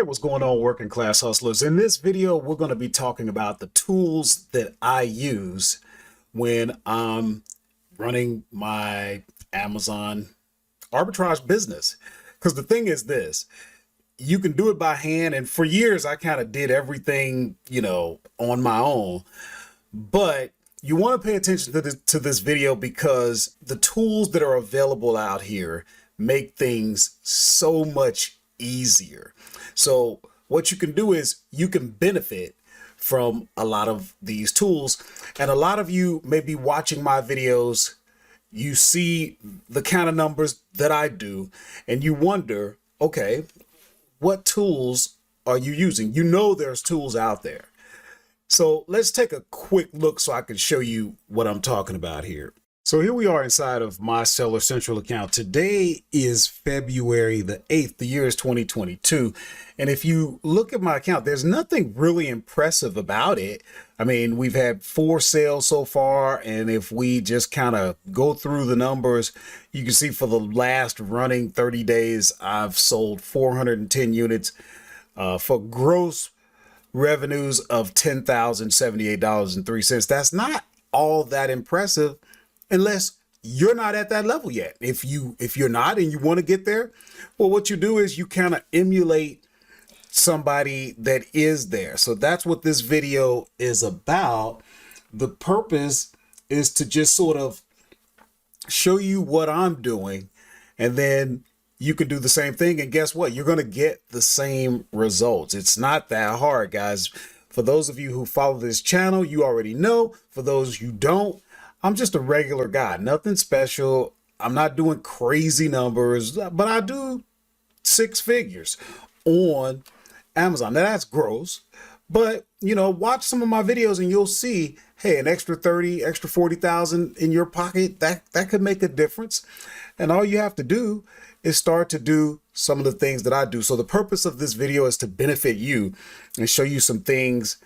Hey, what's going on, working class hustlers? In this video, we're going to be talking about the tools that I use when I'm running my Amazon arbitrage business. Because the thing is this, you can do it by hand. And for years, I kind of did everything, on my own. But you want to pay attention to this video because the tools that are available out here make things so much easier. So what you can do is you can benefit from a lot of these tools. And a lot of you may be watching my videos. You see the kind of numbers that I do, and you wonder, okay, what tools are you using? You know there's tools out there. So let's take a quick look so I can show you what I'm talking about here. So here we are inside of my Seller Central account. Today is February the 8th. The year is 2022. And if you look at my account, there's nothing really impressive about it. I mean, we've had 4 sales so far. And if we just kind of go through the numbers, you can see for the last running 30 days, I've sold 410 units for gross revenues of $10,078.03. That's not all that impressive unless you're not at that level yet. If you're not and you want to get there, well, what you do is you kind of emulate somebody that is there. So that's what this video is about. The purpose is to just sort of show you what I'm doing, and then you can do the same thing. And guess what? You're going to get the same results. It's not that hard, guys. For those of you who follow this channel, you already know. For those who don't, I'm just a regular guy, nothing special. I'm not doing crazy numbers, but I do 6 figures on Amazon. Now that's gross, but watch some of my videos and you'll see, hey, an extra 30, extra 40,000 in your pocket, that could make a difference. And all you have to do is start to do some of the things that I do. So the purpose of this video is to benefit you and show you some things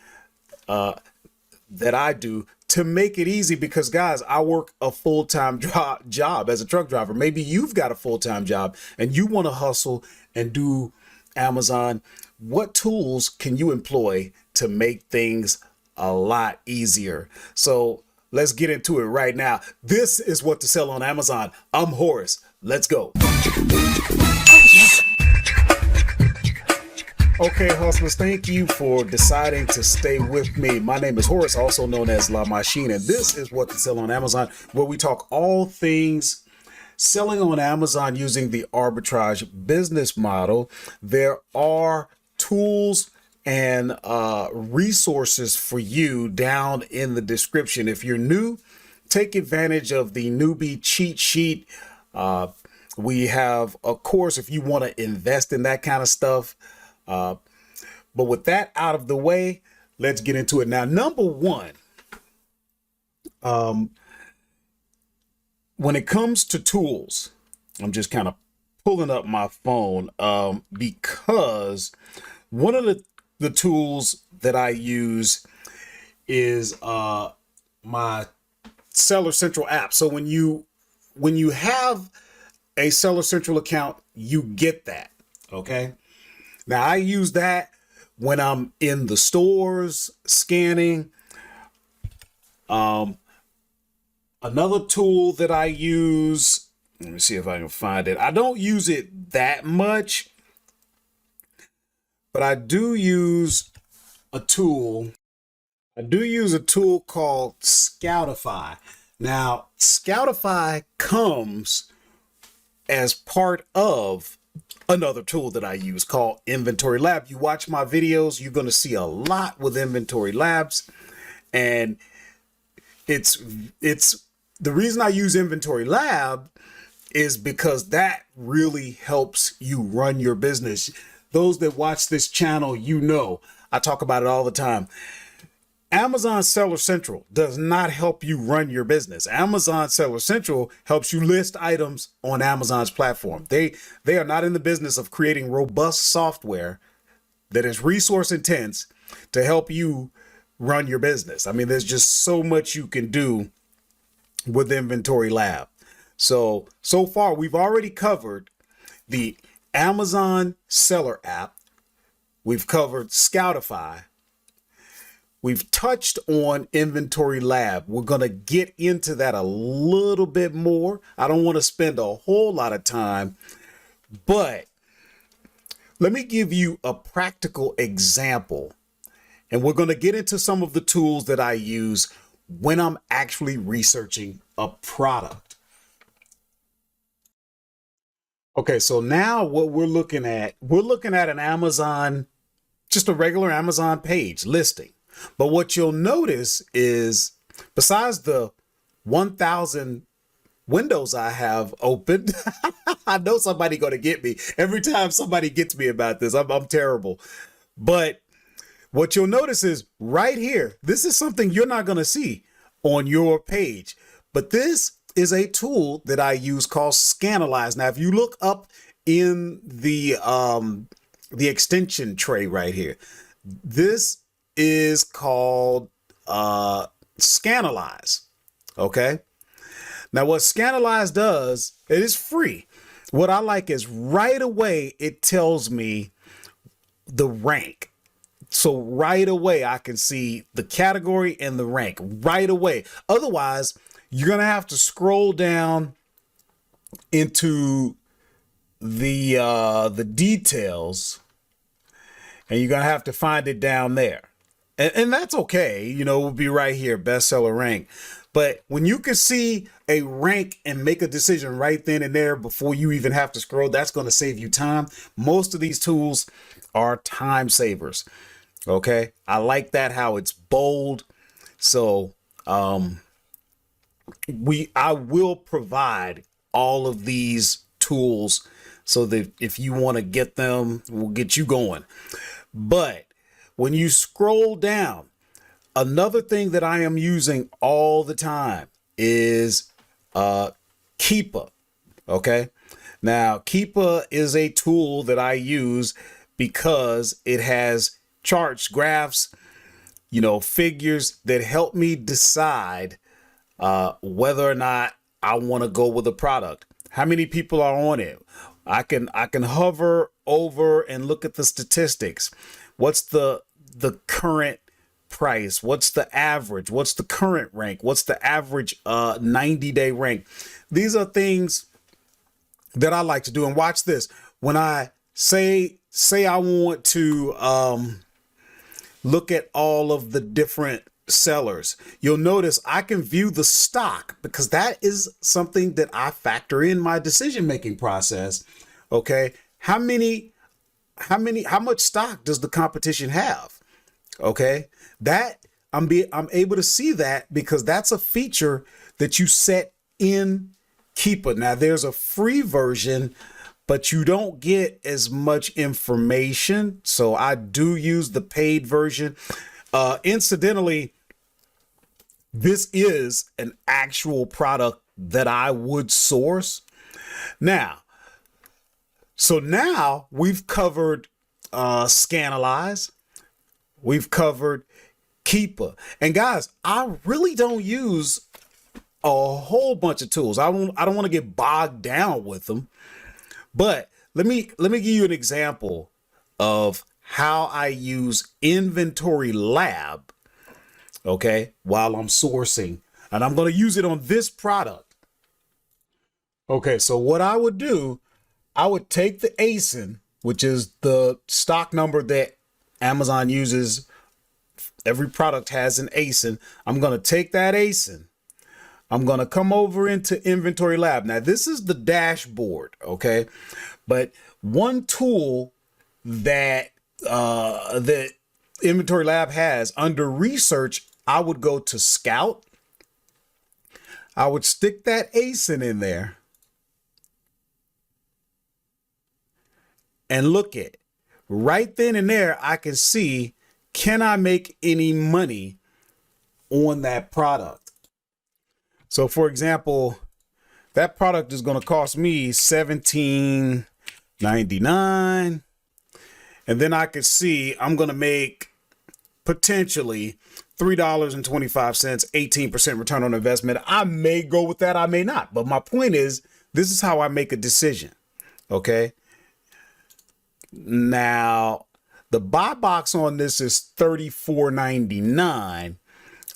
that I do to make it easy, because guys, I work a full-time job as a truck driver. Maybe you've got a full-time job and you want to hustle and do Amazon. What tools can you employ to make things a lot easier? So let's get into it right now. This is what to sell on Amazon. I'm Horace. Let's go. Okay, hustlers, thank you for deciding to stay with me. My name is Horace, also known as La Machine, and this is what to sell on Amazon, where we talk all things selling on Amazon using the arbitrage business model. There are tools and resources for you down in the description. If you're new, take advantage of the newbie cheat sheet. We have a course if you want to invest in that kind of stuff. But with that out of the way, let's get into it. Now, number one, when it comes to tools, I'm just kind of pulling up my phone because one of the tools that I use is my Seller Central app. So when you have a Seller Central account, you get that. Okay. Now I use that when I'm in the stores scanning. Another tool that I use, let me see if I can find it. I don't use it that much, but I do use a tool. I do use a tool called Scoutify. Now, Scoutify comes as part of another tool that I use called Inventory Lab. You watch my videos, you're going to see a lot with Inventory Labs. And it's the reason I use Inventory Lab is because that really helps you run your business. Those that watch this channel, I talk about it all the time. Amazon Seller Central does not help you run your business. Amazon Seller Central helps you list items on Amazon's platform. They are not in the business of creating robust software that is resource intense to help you run your business. I mean, there's just so much you can do with Inventory Lab. So far we've already covered the Amazon Seller app, We've covered Scoutify. We've touched on Inventory Lab. We're going to get into that a little bit more. I don't want to spend a whole lot of time, but let me give you a practical example. And we're going to get into some of the tools that I use when I'm actually researching a product. Okay, so now what we're looking at an Amazon, just a regular Amazon page listing. But what you'll notice is, besides the 1,000 windows I have opened, I know somebody going to get me. Every time somebody gets me about this, I'm terrible. But what you'll notice is right here, this is something you're not going to see on your page. But this is a tool that I use called Scanalyze. Now, if you look up in the extension tray right here, this is called Scanalyze. Okay. Now, what Scanalyze does, it is free. What I like is right away, it tells me the rank. So right away, I can see the category and the rank right away. Otherwise, you're going to have to scroll down into the details, and you're going to have to find it down there. And that's okay. You know, it will be right here, bestseller rank. But when you can see a rank and make a decision right then and there before you even have to scroll, that's going to save you time. Most of these tools are time savers. Okay. I like that, how it's bold. So, I will provide all of these tools so that if you want to get them, we'll get you going. But when you scroll down, another thing that I am using all the time is Keepa. Okay. Now, Keepa is a tool that I use because it has charts, graphs, you know, figures that help me decide whether or not I want to go with a product. How many people are on it? I can hover over and look at the statistics. What's the current price? What's the average? What's the current rank? What's the average 90-day rank? These are things that I like to do. And watch this. When I say I want to look at all of the different sellers, you'll notice I can view the stock, because that is something that I factor in my decision-making process. Okay. How much stock does the competition have? Okay. That I'm able to see that because that's a feature that you set in Keepa. Now there's a free version, but you don't get as much information. So I do use the paid version. Incidentally, this is an actual product that I would source. Now we've covered Scanalyze. We've covered Keepa. And guys, I really don't use a whole bunch of tools. I don't want to get bogged down with them. But let me give you an example of how I use Inventory Lab, okay, while I'm sourcing. And I'm going to use it on this product. Okay, so what I would do, I would take the ASIN, which is the stock number that Amazon uses. Every product has an ASIN. I'm going to take that ASIN. I'm going to come over into Inventory Lab. Now, this is the dashboard, okay? But one tool that that Inventory Lab has under research, I would go to Scout. I would stick that ASIN in there and look at it. Right then and there, I can see, can I make any money on that product? So for example, that product is going to cost me $17.99. And then I could see I'm going to make potentially $3.25, 18% return on investment. I may go with that. I may not. But my point is, this is how I make a decision. Okay. Now, The buy box on this is $34.99.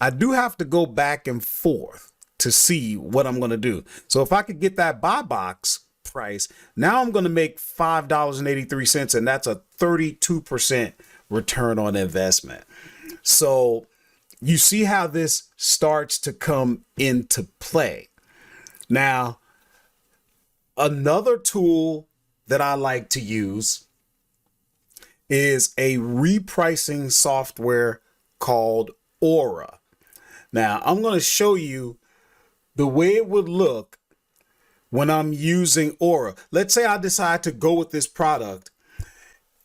I do have to go back and forth to see what I'm going to do. So if I could get that buy box price, now I'm going to make $5.83, and that's a 32% return on investment. So you see how this starts to come into play. Now, another tool that I like to use is a repricing software called Aura. Now, I'm going to show you the way it would look when I'm using Aura. Let's say I decide to go with this product.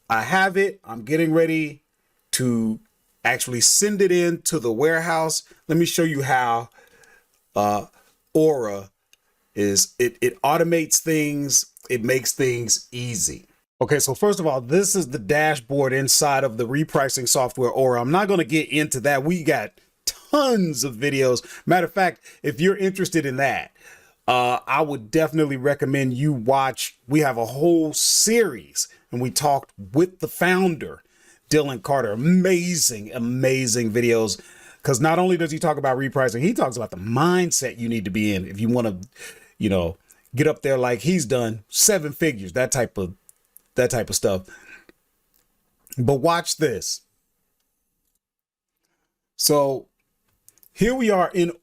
I have it. I'm getting ready to actually send it in to the warehouse. Let me show you how Aura is. It automates things. It makes things easy. Okay, so first of all, this is the dashboard inside of the repricing software Aura. I'm not going to get into that. We got tons of videos. Matter of fact, if you're interested in that, I would definitely recommend you watch. We have a whole series, and we talked with the founder, Dylan Carter. Amazing videos. Because not only does he talk about repricing, he talks about the mindset you need to be in if you want to, get up there like he's done, 7 figures, that type of stuff. But watch this. So here we are in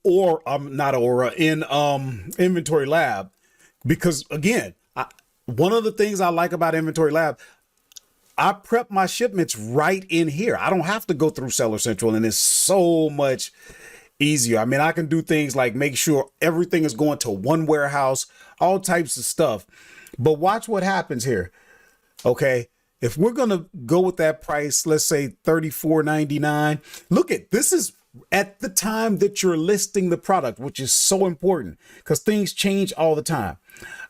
Inventory Lab, because again, one of the things I like about Inventory Lab, I prep my shipments right in here. I don't have to go through Seller Central, and it's so much easier. I mean, I can do things like make sure everything is going to one warehouse, all types of stuff. But watch what happens here. Okay. If we're going to go with that price, let's say $34.99. Look at this is at the time that you're listing the product, which is so important because things change all the time.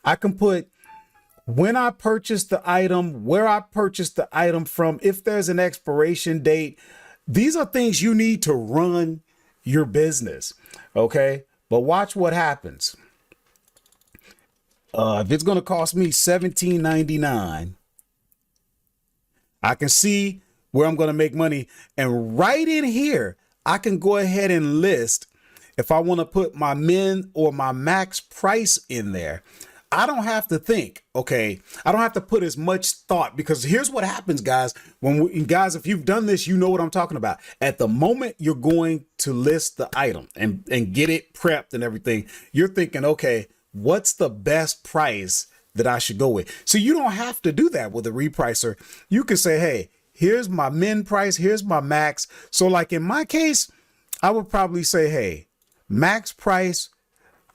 I can put when I purchased the item, where I purchased the item from, if there's an expiration date. These are things you need to run your business. Okay. But watch what happens. If it's going to cost me $17.99, I can see where I'm going to make money. And right in here, I can go ahead and list if I want to put my min or my max price in there. I don't have to think, okay, I don't have to put as much thought, because here's what happens, guys. Guys, if you've done this, you know what I'm talking about. At the moment you're going to list the item and get it prepped and everything, you're thinking, okay, what's the best price that I should go with? So you don't have to do that with a repricer. You can say, hey, here's my min price, here's my max. So like in my case, I would probably say, hey, max price,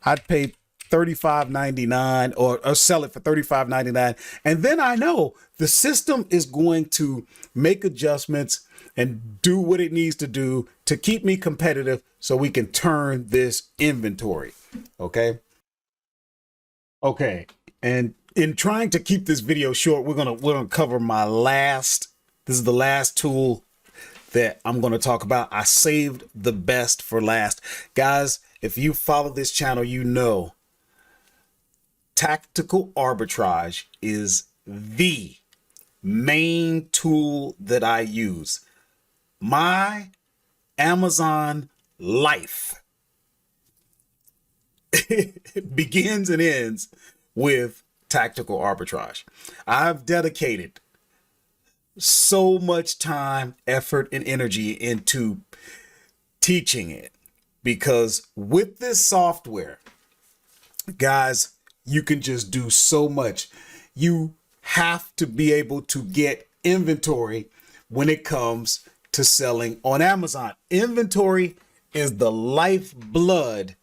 I'd pay $35.99 or sell it for $35.99. And then I know the system is going to make adjustments and do what it needs to do to keep me competitive so we can turn this inventory. Okay. Okay. And in trying to keep this video short, we're gonna cover this is the last tool that I'm going to talk about. I saved the best for last. Guys, if you follow this channel, you know tactical arbitrage is the main tool that I use. My Amazon life begins and ends with tactical arbitrage. I've dedicated so much time, effort, and energy into teaching it, because with this software, guys, you can just do so much. You have to be able to get inventory when it comes to selling on Amazon. Inventory is the lifeblood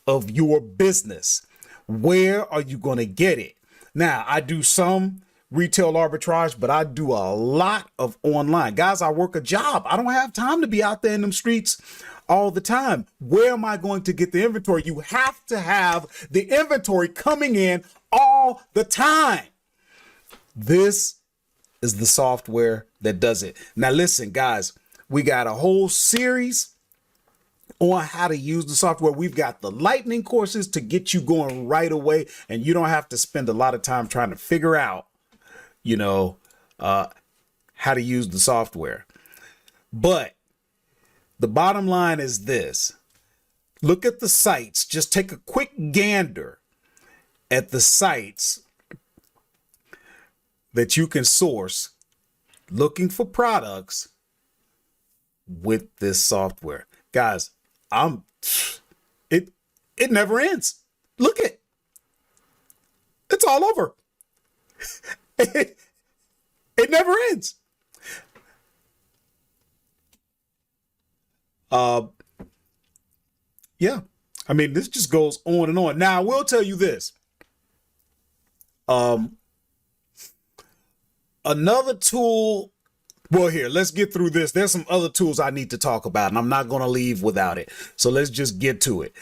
of your business. Where are you going to get it? Now, I do some retail arbitrage, but I do a lot of online. Guys, I work a job. I don't have time to be out there in them streets all the time. Where am I going to get the inventory? You have to have the inventory coming in all the time. This is the software that does it. Now, listen, guys, we got a whole series on how to use the software. We've got the lightning courses to get you going right away, and you don't have to spend a lot of time trying to figure out, how to use the software. But the bottom line is this. Look at the sites. Just take a quick gander at the sites that you can source looking for products with this software. Guys, it never ends. Look it. It's all over. It never ends. Yeah. I mean, this just goes on and on. Now, I will tell you this. Another tool. Well, here, let's get through this. There's some other tools I need to talk about, and I'm not going to leave without it. So let's just get to it.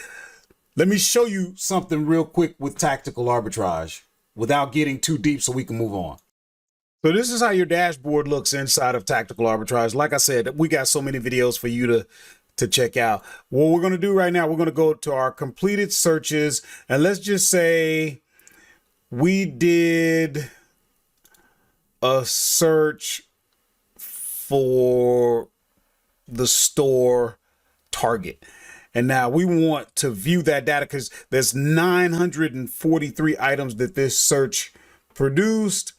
Let me show you something real quick with tactical arbitrage without getting too deep so we can move on. So this is how your dashboard looks inside of tactical arbitrage. Like I said, we got so many videos for you to check out. What we're going to do right now, we're going to go to our completed searches, and let's just say we did a search for the store Target. And now we want to view that data because there's 943 items that this search produced.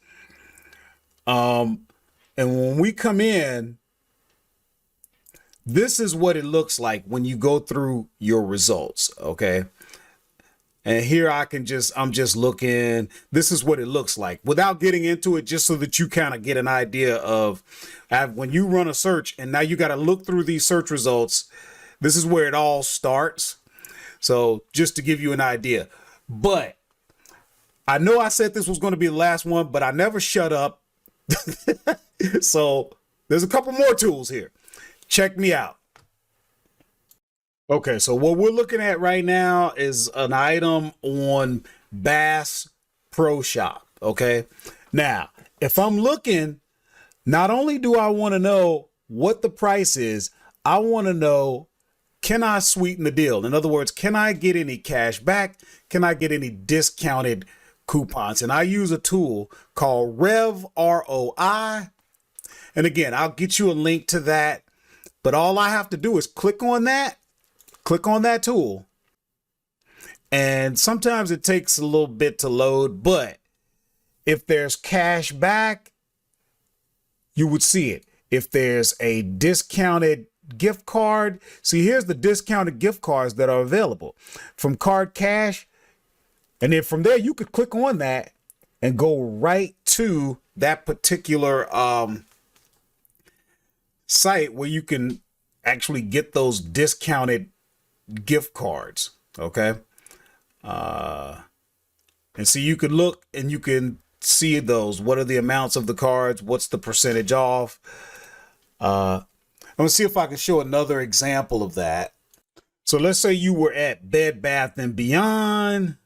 And when we come in, this is what it looks like when you go through your results. Okay. And here I'm just looking, this is what it looks like without getting into it, just so that you kind of get an idea of when you run a search and now you got to look through these search results. This is where it all starts. So just to give you an idea, but I know I said this was going to be the last one, but I never shut up. So there's a couple more tools here. Check me out. Okay, so what we're looking at right now is an item on Bass Pro Shop. Okay, now if I'm looking, not only do I want to know what the price is, I want to know, can I sweeten the deal? In other words, can I get any cash back? Can I get any discounted coupons? And I use a tool called Revroi. And again, I'll get you a link to that. But all I have to do is click on that tool. And sometimes it takes a little bit to load, but if there's cash back, you would see it. If there's a discounted gift card, see, here's the discounted gift cards that are available from Card Cash. And then from there, you could click on that and go right to that particular site where you can actually get those discounted gift cards. Okay. And so you can look and you can see those. What are the amounts of the cards? What's the percentage off? I'm gonna see if I can show another example of that. So let's say you were at Bed Bath and Beyond.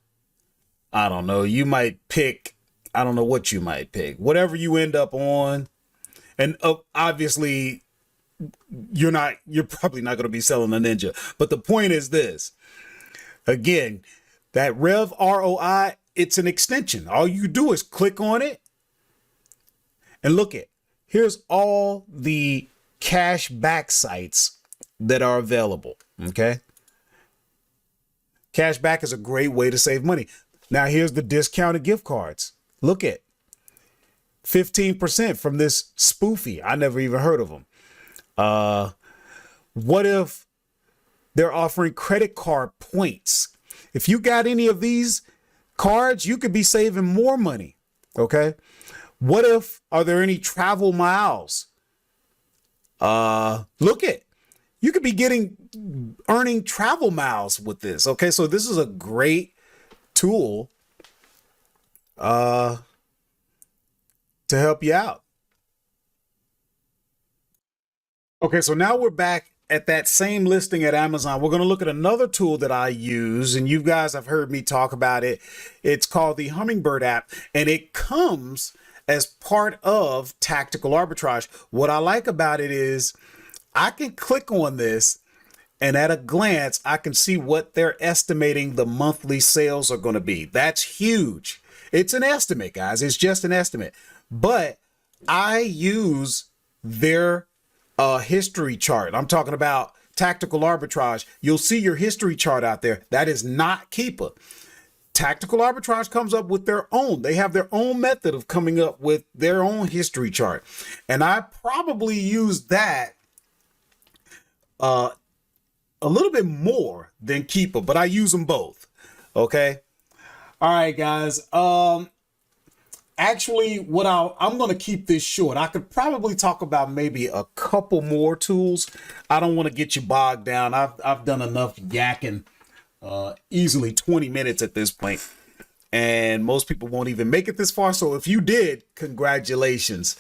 I don't know. You might pick, I don't know what you might pick, whatever you end up on. And obviously you're probably not going to be selling a Ninja, but the point is this, again, that Revroi, it's an extension. All you do is click on it and look at, here's all the cash back sites that are available. Okay. Cash back is a great way to save money. Now here's the discounted gift cards. Look at 15% from this spoofy. I never even heard of them. What if they're offering credit card points? If you got any of these cards, you could be saving more money. Okay. What if, are there any travel miles? Look at, you could be earning travel miles with this. Okay. So this is a great tool, to help you out. Okay, so now we're back at that same listing at Amazon. We're going to look at another tool that I use, and you guys have heard me talk about it. It's called the Hummingbird App, and it comes as part of tactical arbitrage. What I like about it is I can click on this, and at a glance, I can see what they're estimating the monthly sales are going to be. That's huge. It's an estimate, guys. It's just an estimate. But I use their history chart. I'm talking about tactical arbitrage. You'll see your history chart out there. That is not Keepa. Tactical arbitrage comes up with their own. They have their own method of coming up with their own history chart. And I probably use that a little bit more than Keepa, but I use them both. Okay. All right, guys. Actually, I'm going to keep this short. I could probably talk about maybe a couple more tools. I don't want to get you bogged down. I've done enough yakking, easily 20 minutes at this point, and most people won't even make it this far. So if you did, congratulations.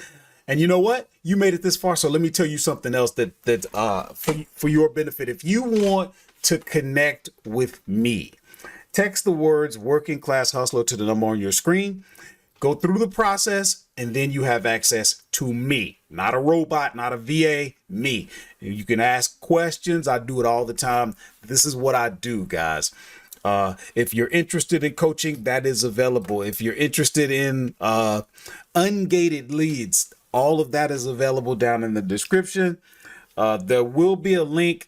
And you know what? You made it this far. So let me tell you something else that for your benefit. If you want to connect with me, text the words "working class hustler" to the number on your screen. Go through the process, and then you have access to me, not a robot, not a VA, me. You can ask questions. I do it all the time. This is what I do, guys. If you're interested in coaching, that is available. If you're interested in ungated leads, all of that is available down in the description. There will be a link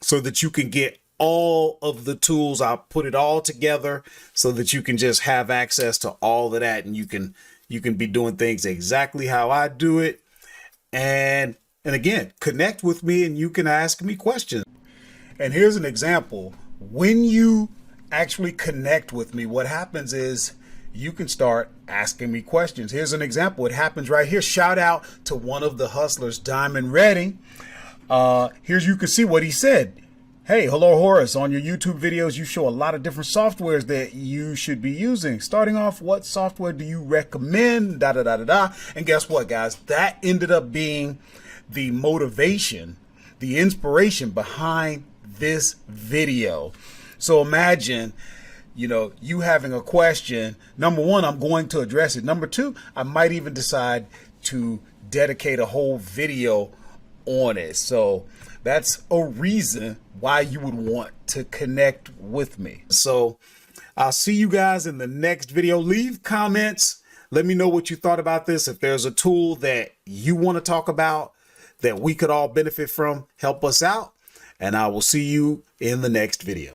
so that you can get all of the tools. I'll put it all together so that you can just have access to all of that, and you can be doing things exactly how I do it. And again, connect with me and you can ask me questions. And here's an example. When you actually connect with me, what happens is you can start asking me questions. Here's an example. It happens right here. Shout out to one of the hustlers, Diamond Redding. Here's, you can see what he said. Hey, hello, Horace. On your YouTube videos, you show a lot of different softwares that you should be using. Starting off, what software do you recommend? Da da da da da. And guess what, guys? That ended up being the motivation, the inspiration behind this video. So imagine, you having a question. Number one, I'm going to address it. Number two, I might even decide to dedicate a whole video on it. So that's a reason why you would want to connect with me. So I'll see you guys in the next video. Leave comments. Let me know what you thought about this. If there's a tool that you want to talk about that we could all benefit from, help us out. And I will see you in the next video.